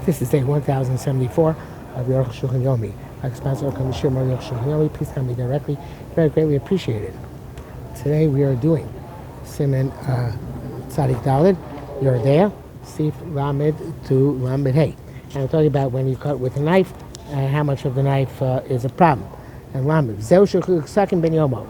This is day 1074 of the Arukh HaShulchan Yomi. Like sponsor come to share more Arukh HaShulchan Yomi. Please come me directly. Very greatly appreciated. Today we are doing Siman Tzadik Daled, Yerodea, Sif Lamed to Lamed Hey. And I'm talking about when you cut with a knife and how much of the knife is a problem. And Lamed, Zeu Sakin Ben Yomo.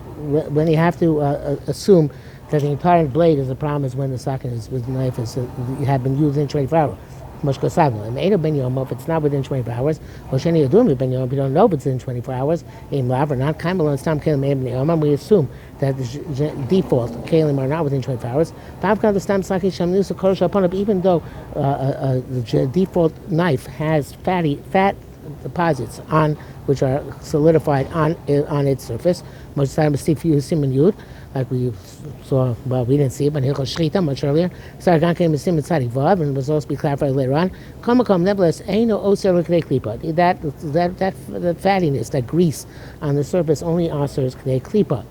When you have to assume that the entire blade is a problem is when the sakin is with the knife is had been used in 24 hours. And Eino Ben Yomo, if it's not within 24 hours, Osheni Yadumi Ben Yomo, if you don't know if it's in 24 hours, in Lav or not, Kaimalon Stam Kalim Ben Yomo, we assume that the default Kalim are not within 24 hours. The Stam Saki Shamnusa Korosha upon even though the default knife has fat deposits on which are solidified on its surface. Most time Steve Siman Yud, like we saw, well, we didn't see it, but Hilchos Shchita much earlier. Sargan came to Siman Tzadik Vav, and was also be clarified later on. Nevertheless, Eino Oser L'Kdei Klipa. That the fattiness, that grease on the surface only answers Kdei Klipa.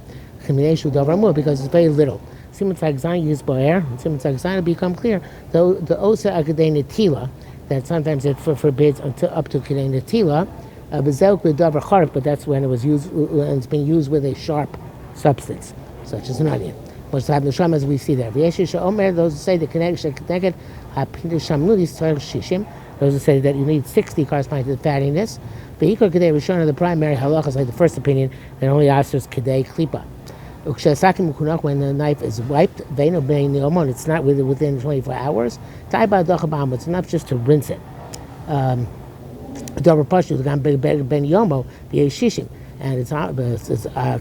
Combination with Dover because it's very little. Siman Tzadik Zayin used by air, and Siman Tzadik Zayin will become clear. The Oser Akdei Netila, that sometimes it forbids up to Kdei Netila. But that's when it was used, when it's being used with a sharp substance, such as an onion. Which have the sham as we see there. Those who say the connection, those who say that you need 60 corresponding to the fattiness. The the primary halachas is like the first opinion that only answers kedei klipa. When the knife is wiped, and it's not within 24 hours. It's enough just to rinse it. Dover Pashu Ben Yomo Shishim, and it's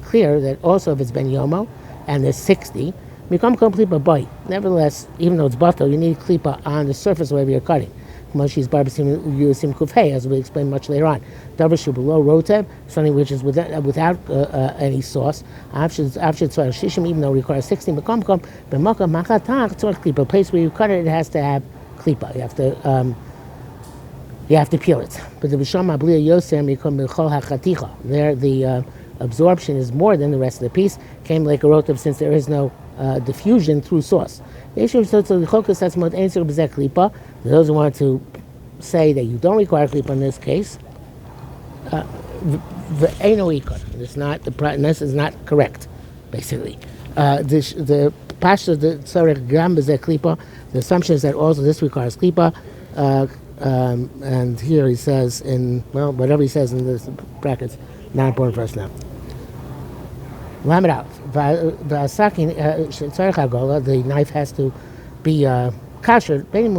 clear that also if it's Ben Yomo and there's 60, become complete by. Nevertheless, even though it's bato, you need klipa on the surface wherever you're cutting. Moshi's barbasim yusim kufhei, as we explain much later on. Dover shu below roteb, something which is without any sauce. After shishim, even though it requires 60, become b'makam machatach tzorch klipa. A place where you cut it, it has to have klipa. You have to peel it. But the Bisham Abliya Yoser Mikom Milchol HaChaticha. There, the absorption is more than the rest of the piece. Came like a rotav since there is no diffusion through sauce. Those who want to say that you don't require klipa in this case, this is not correct, basically. The Pasha, the Tzarech Gram Bezeh klipa, the assumption is that also this requires klipa. And here he says whatever he says in the brackets, not important for us now. Lam it out. The knife has to be kosher, whether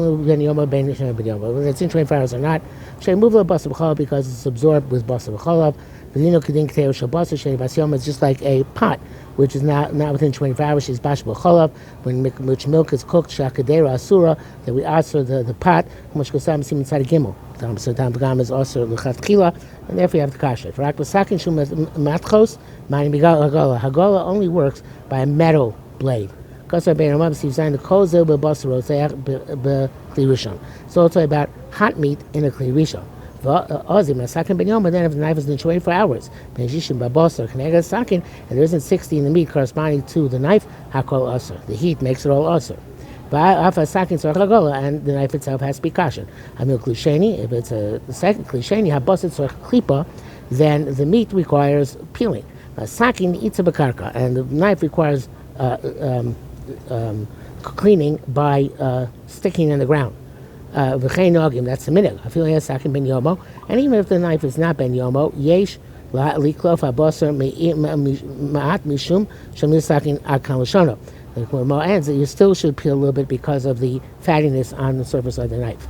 it's in 24 hours or not. Because it's absorbed with basar v'cholav. It's just like a pot, which is not within 24 hours. She's bash b'cholav. When milk is cooked, shakadera asura, that we answer the pot. So tam is also l'chatchila, and therefore you have the kasher. For akbasakin shum matchos, hagola only works by a metal blade. It's also about hot meat in a kli rishon. Then if the knife is in 24 hours, and there isn't 60 in the meat corresponding to the knife, the heat makes it all usher. And the knife itself has to be kosher. If it's a second klisheni, then the meat requires peeling. And the knife requires cleaning by sticking in the ground. That's the minhag. And even if the knife is not ben yomo, yesh liklof habasar ma'at mishum shemisakin akal l'shono. The Gemara ends that you still should peel a little bit because of the fattiness on the surface of the knife.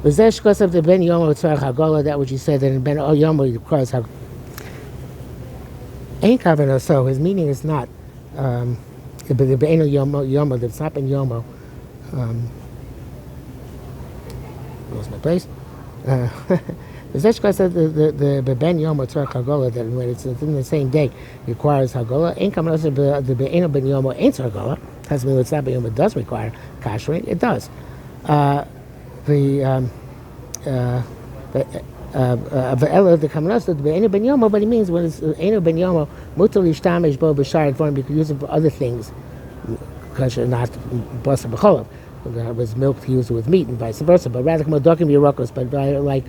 Because of the ben yomo tzarech hagola, that which you said that in ben yomo requires hagola. Ain't kavanah, so his meaning is not the ben yomo that's not ben yomo. Lost my place. The ben yomo tzarech hagola, that when it's within the same day requires hagola. Ain't kavanah the ben yomo ain't tzarech hagola. Has been what's not ben yomo does require kashering. It does. The kavanah the ben yomo, but he means when it's ben yomo mutar lishtamish bo b'shar form, you can use it for other things because you're not basar b'cholav. That was milk to use it with meat and vice versa. But rather, Modokim Yerokos, but like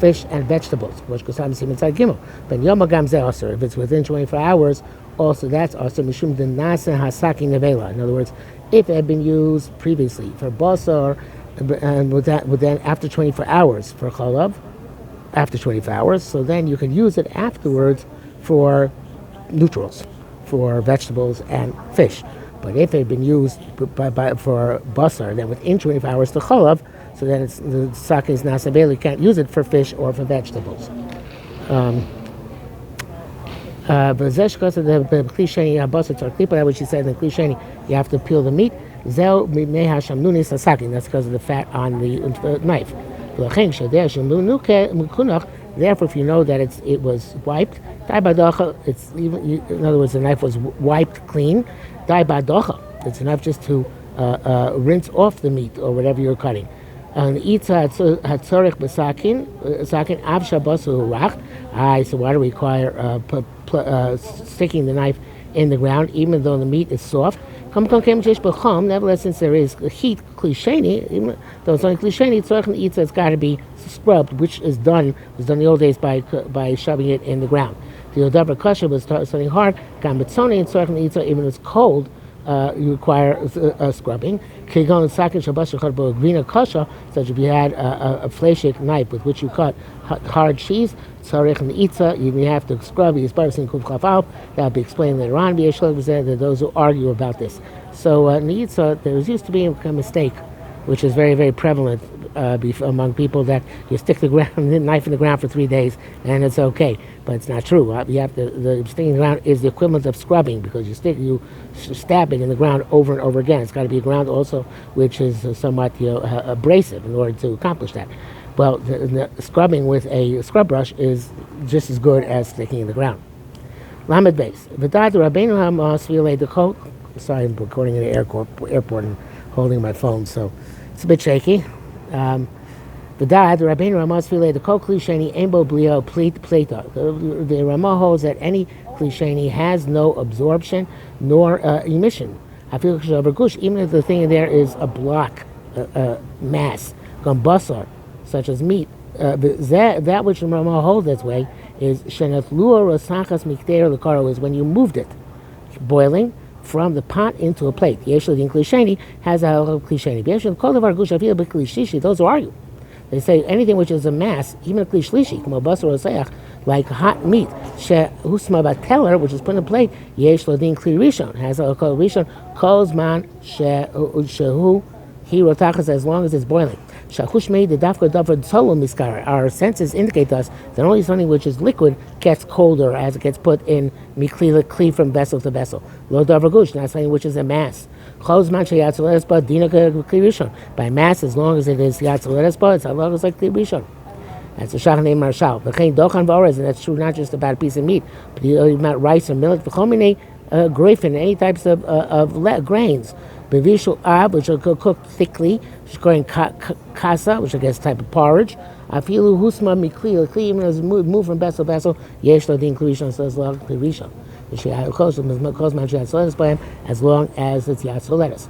fish and vegetables. Which goes on inside Gimel. But Yomagam Ze Aser. If it's within 24 hours, also that's Aser Mishum the Nasa Hasaki Nevela. In other words, if it had been used previously for basar, and would then after 24 hours for chalav, after 24 hours, so then you can use it afterwards for neutrals, for vegetables and fish. But if it had been used for basar, then within 24 hours to chalav, so then the sake is nasabel. You can't use it for fish or for vegetables. But which she said in the klisheni, you have to peel the meat. That's because of the fat on the knife. Therefore, if you know that it was wiped, it's even, in other words, the knife was wiped clean. It's enough just to rinse off the meat or whatever you're cutting. And so why do we require sticking the knife in the ground, even though the meat is soft? Nevertheless, since there is heat, klisheni, even though it's only klisheni, it's got to be scrubbed, which was done in the old days by shoving it in the ground. The Odavar Kasha was something hard. Gambatsoni and even if it's cold, you require scrubbing. Such if you had a fleshik knife with which you cut hard cheese, you have to scrub. That'll be explained later on. There are those who argue about this. So there used to be a mistake, which is very, very prevalent among people, that you stick the knife in the ground for 3 days and it's okay, but it's not true. You have the sticking in the ground is the equivalent of scrubbing, because you stab it in the ground over and over again. It's got to be a ground also which is somewhat abrasive in order to accomplish that. Well, the scrubbing with a scrub brush is just as good as sticking in the ground. Lamed Beis. Sorry, I'm recording in the airport and holding my phone, so it's a bit shaky. The Ramah holds that any klisheni has no absorption nor emission. I feel even if the thing in there is a block, mass, basar, such as meat. That which the Ramah holds that way is is when you moved it, boiling from the pot into a plate. Yeshua klisheni has a halach of klisheni. Those who argue, they say anything which is a mass, even a klishlishi, like hot meat, husma bateller, which is put in a plate, yeshua din kli rishon, has a halach of rishon, kozman shehu he rotachas, as long as it's boiling. Our senses indicate to us that only something which is liquid gets colder as it gets put in kli from vessel to vessel. Lo davar gush, not something which is a mass. By mass, as long as it is yatzoleresba, it's as long as like kli rishon. That's a shach named Marshal. And that's true not just about a piece of meat, but about rice or millet, griffin, any types of grains. Bevishul ab, which are cooked thickly, which is called kasa, which I guess is a type of porridge. Afilu husma mikli, even as moved from vessel to vessel, yesh lo din klirishon, so as long as klirishon. As long as it's yatzoleres.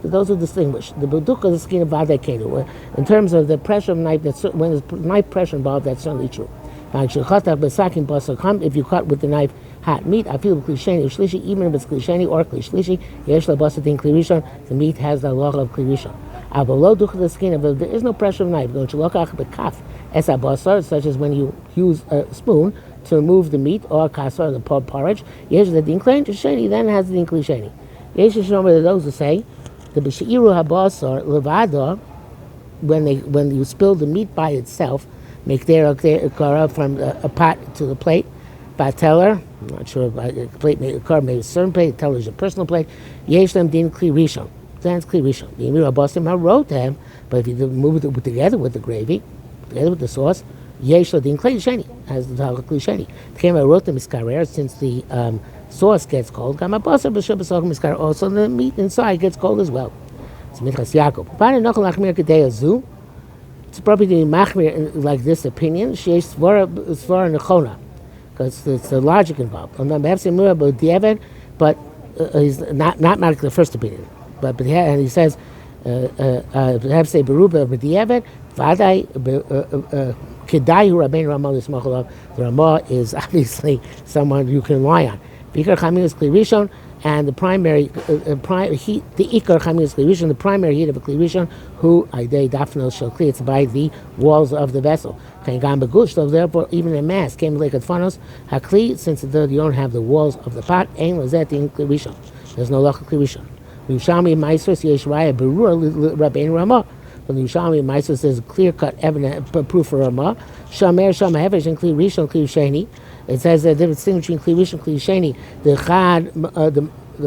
Those are distinguished. The buduk is the skin of vadekenu. In terms of the pressure of knife, when there's knife pressure involved, that's certainly true. If you cut with the knife hot meat, I feel klisheni shlishi, even if it's klisheni or klishlishi, yesh labasa din klirishon, the meat has the law of klirishon. Below duch the skin, there is no pressure of knife. Such as when you use a spoon to remove the meat or kasar, the porridge, yesh the din klisheni, then has the din klisheni. Yesh shomer, those who say the b'sheiru habasar levada, when you spill the meat by itself, make their from a pot to the plate. Bateller, I'm not sure if a plate made a car made a certain plate. Teller is a personal plate. Yesh them din kli rishon. Then it's kli rishon. The Emir Abbasim wrote them, but if you move it together with the gravy, together with the sauce, yesh din kli sheni has the halach kli sheni. I wrote them miskarer, since the sauce gets cold. Gam Abbasar b'shub b'sach miskarer. Also the meat inside gets cold as well. It's Minchas Yaakov. It's appropriate to be machmir like this opinion. Sheyesh svara nechona, because it's the logic involved. But he's not like the first opinion. but and he says, have say beruba b'diavad vaday kedai Rabbeinu Ramah l'smacholav. The Ramah is obviously someone you can rely on. Ikar chamin is kli rishon, and the primary heat, the ikar chamin is kli rishon, the primary heat of a kli rishon, who idei dafnel shel kli, it's by the walls of the vessel. Kengam begush, so therefore even in mass came like fanos hakli, since you don't have the walls of the pot. Ein lazet in kli rishon. There's no lach kli rishon. Yushalmi Ma'aser yesh raya berur Rabbeinu Ramah. But the Yushalmi Ma'aser says clear-cut evidence proof for Ramah. Shamer Shama Hevesh and Kli Rishon Kli Sheni. It says the difference between Kli Rishon Kli Sheni. The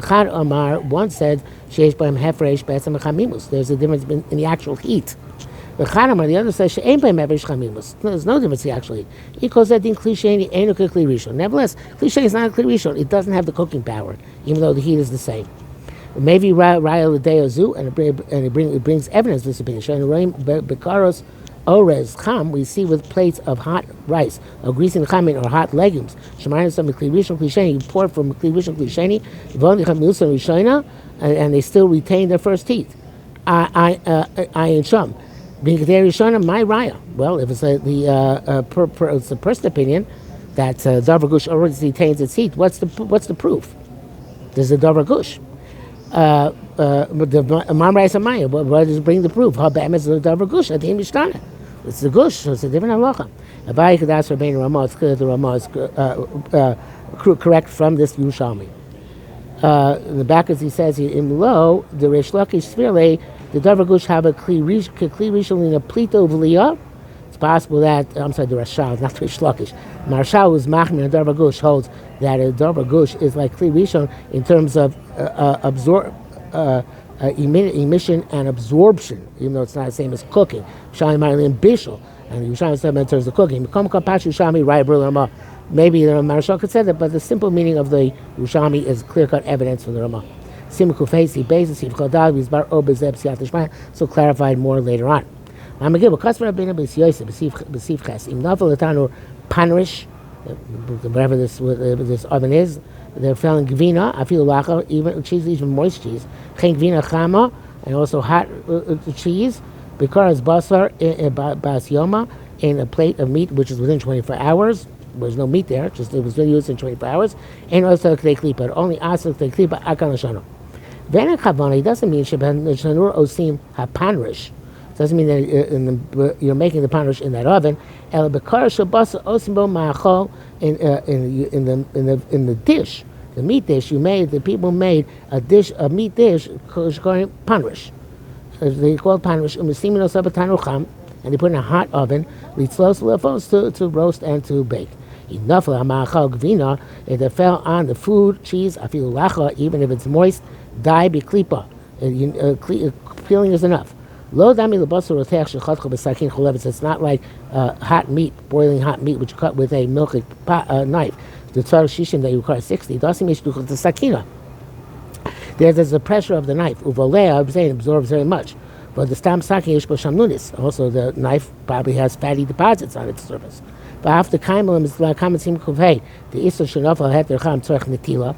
Chad Amar once said Sheish B'hem Hefresh B'etzem Chamimus. There's a difference in the actual heat. The Chad Amar, the other says She'ein B'hem Hefresh Chamimus. There's no difference in the actual heat. He calls that in Kli Sheni Einu Kli Rishon. Nevertheless, Kli Sheni is not a Kli Rishon. It doesn't have the cooking power, even though the heat is the same. Maybe Raya L'Deozu, and it brings evidence of this opinion. Shani Bekaros Orez Cham, we see with plates of hot rice, or greasing chamin, or hot legumes. Shemayin some Kli Rishon Kli Sheni, you pour from Kli Rishon Kli Sheni, V'on Chamusa Rishona, and they still retain their first teeth. Ayin Sham. Being there Rishona, my Raya. Well, if it's it's the first opinion that Davar Gush already retains its heat, what's the proof? There's a Davar Gush. But the Mamra is a Maya. What does bring the proof? Habam is the Davar Gush at the Mishnah. It's the Gush, so it's a different halacha. If I could ask Rabbeinu Ramah, it's clear that the Ramah is correct from this Yerushalmi. In the back, as he says in low, the Reish Lakish Svirle, the Davar Gush have a Kli Rishon in a Plito V'liyah. It's possible that, the Rashal, not Reish Lakish. Marshal, who's Machmir and Davar Gush, holds that a Davar Gush is like Kli Rishon in terms of emission and absorption, even though it's not the same as cooking. Shami Marlin Bishul, and Yushalmi said in terms of cooking. Maybe the Marshal could say that, but the simple meaning of the Yushalmi is clear-cut evidence from the Ramah. So clarified more later on. I'm going to give a customer Panrish, whatever this oven is, they're selling gvina, afilu lacha, even cheese, even moist cheese, chen gvina chama, and also hot cheese, because basar bas yoma, in a plate of meat which is within 24 hours. There's no meat there, just it was used in 24 hours, and also k'dei klipa, only asuk k'dei klipa akan l'shano. V'ena chavana, it doesn't mean sheben shanur osim hapanrish. Doesn't mean that you're making the panrish in that oven. El bekar shabasa osimbo ma'achol in the dish, the meat dish the people made a meat dish called panrish. They call it panrish. And they put in a hot oven to roast and to bake. Enough ma'achol gvina, if it fell on the food, cheese, afilu lacha, even if it's moist, dai biklipa. Peeling is enough. Lo dami lebasar rotech shechatcha b'sakin cholevetz. It's not like hot meat, boiling hot meat, which you cut with a milky knife. The tzar shishin that you require 60. There's the pressure of the knife. Uvolea absorbs very much. But the stam sakin yesh bo shamnunis. Also, the knife probably has fatty deposits on its surface. But after kaimelim is like kamatzim kuvei. The isser shenofel heter cham tzorech netila.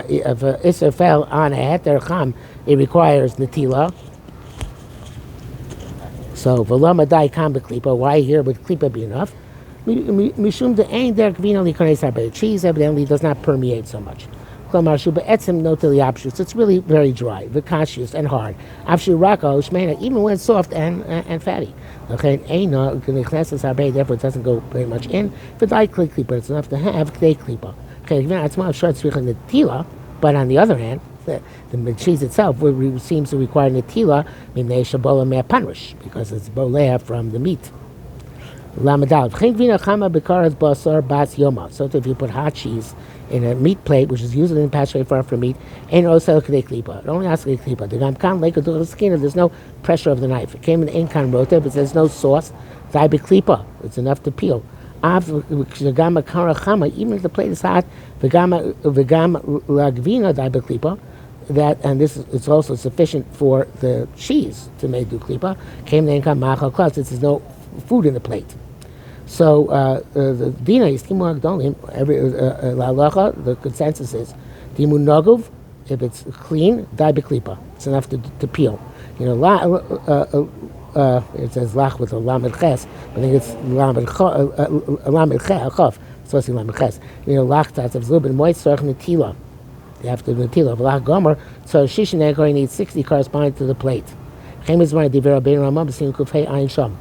If isser fell on a heter cham, it requires netila. So, v'lama dai kam b'klipa, why here would klipa be enough? Mishum de ein der gvina likones harbe. Cheese evidently does not permeate so much. Klamar shuba etzim notili apshus. It's really very dry, v'kashius, and hard. Afshu rako shmeina, even when it's soft and fatty. Okay, eina gnichneses harbe, therefore it doesn't go very much in. V'dai klipa, it's enough to have k'dei klipa. Okay, gvina atzma short tzricha netila, but on the other hand, the cheese itself seems to require netila, because it's bolea from the meat. So if you put hot cheese in a meat plate, which is usually in pastry far from meat, and also klipa. It only asks klipa. There's no pressure of the knife. It came in enkan rota, but there's no sauce. It's enough to peel. Even if the plate is hot, and this is also sufficient for the cheese to make do klipa. There's no food in the plate. So the dina is the consensus is dimu nogov If it's clean, dai beklipa. It's enough to peel. You know, it says lach with a lamed ches, but I think it's lamed chaf. It's supposed to be lamed ches. You know, lach tats, if it's a little bit moist, sorch netila. You have to do netila. Lach gomer, so shishin egor needs 60 corresponding to the plate. Chem is one of the vera bein ramah b'sim kufay ayin sham.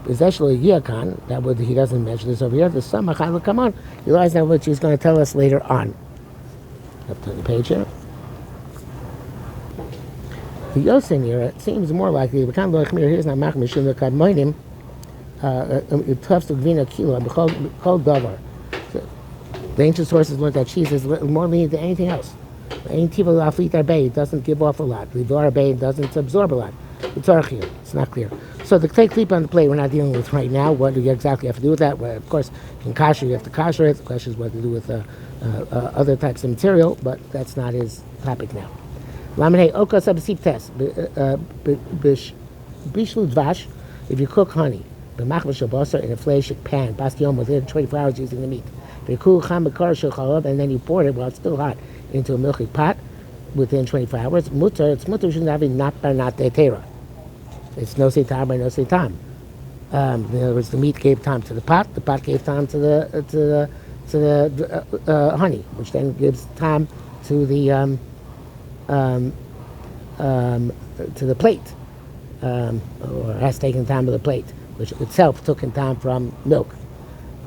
Especially yakan, that would he doesn't mention this over here. The samach will come on. You realize that what she's going to tell us later on. Up to the page here. The Yosin here, it seems more likely. The kind of here's not mach mishum the kadmoinim. It tufts to gvina kilo called davar. The ancient sources learned that cheese is more lenient than anything else. It doesn't give off a lot. It doesn't absorb a lot. It's not clear. So the clay clip on the plate we're not dealing with right now. What do you exactly have to do with that? Well, of course, in kasher you have to kasher it. The question is what to do with other types of material, but that's not his topic now. Laminate oka subsip test. Bishlu dvash, if you cook honey, b'machva shabasa in a flesh pan, bastion within 24 hours using the meat. And then you pour it while it's still hot into a milky pot within 24 hours. It's mutter shouldn't have not tetera. It's no say time by no say time. In other words, the meat gave time to the pot gave time to the honey, which then gives time to the plate, or has taken time to the plate, which itself took in time from milk.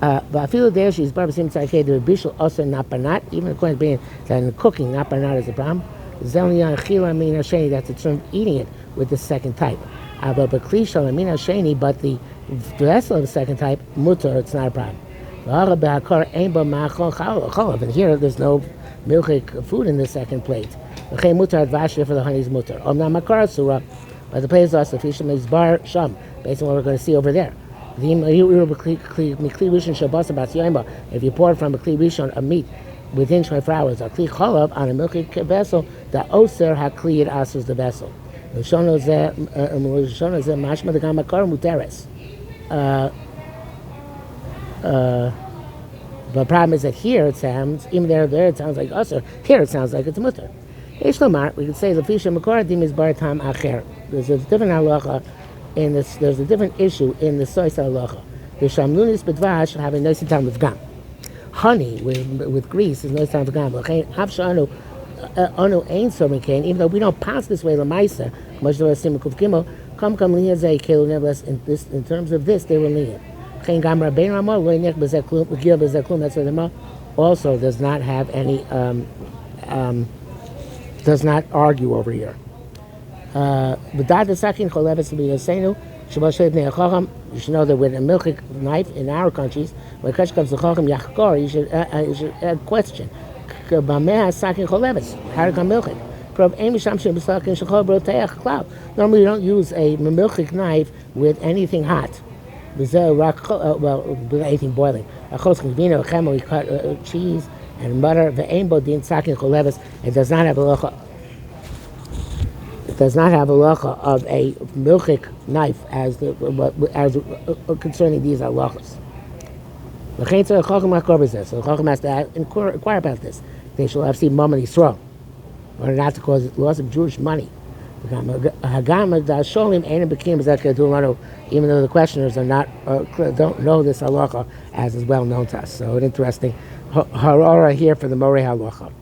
But I feel there she's barbasim tzarkei the bishul also napanat, even according to being that in cooking napanat is a problem. Zelian chila mina sheni, that's the term eating it with the second type. But klisha mina sheni, but the vessel of the second type mutar, it's not a problem. And here there's no milchik food in the second plate. Mutar advashir for the honey's mutar. Omna makar surah, but the plate is also fishim is bar sham, based on what we're going to see over there. If you pour from a kli rishon a meat within 24 hours, a kli cholav on a milky vessel, the oser hakli it asers the vessel. Mashma the gamakar muteres. The problem is that here it sounds, even there it sounds like oser. Here it sounds like it's muter. We could say the fisha makar dim is bar tam acher. There's a different halacha. In this, there's a different issue in the soy halacha. The shamlunis bedvash have a nice time with gam. Honey with grease is nice time with gam. Avshanu anu ain somicain. Even though we don't pass this way lamaisa, much of us simukuf gimel come liyazay kelu. Nevertheless, in terms of this, they were lenient. Chain gam rabbein ramah loynech bezeklum begil bezeklum. That's what the also does not have any does not argue over here. You should know that with a milchik knife in our countries, when Kash comes to Chacham Yachkor, you should add question. How to come milchik? Normally you don't use a milchik knife with anything hot. With anything boiling. We cut cheese and butter. It does not have a It does not have a halacha of a milchik knife as concerning these halachas. So the Chacham has to inquire about this. They shall have seen Mom and Yisrael, or not to cause loss of Jewish money. Even though the questioners are not don't know this halacha as is well known to us. So an interesting harara here for the Morei halacha.